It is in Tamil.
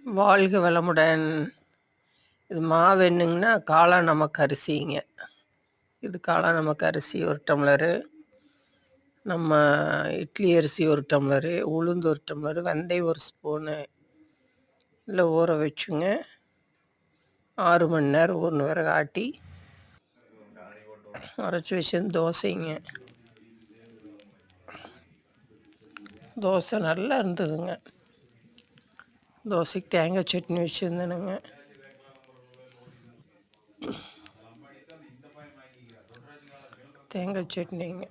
வாழ்க வளமுடன். இது மாவு என்னங்கன்னா, காளா நமக்கு அரிசிங்க. இது காளா நமக்கு அரிசி 1 டம்ளரு, நம்ம இட்லி அரிசி 1 டம்ளரு, உளுந்து 1 டம்ளரு, வெந்தயம் 1 ஸ்பூனு இல்லை ஊற வச்சுங்க. 6 மணி நேரம் ஊறின பிறகு ஆட்டி அரைச்சி வச்சு தோசைங்க. தோசை நல்லா இருந்ததுங்க. தோசைக்கு தேங்காய் சட்னி வச்சுருந்தேனுங்க. தேங்காய் சட்னிங்க.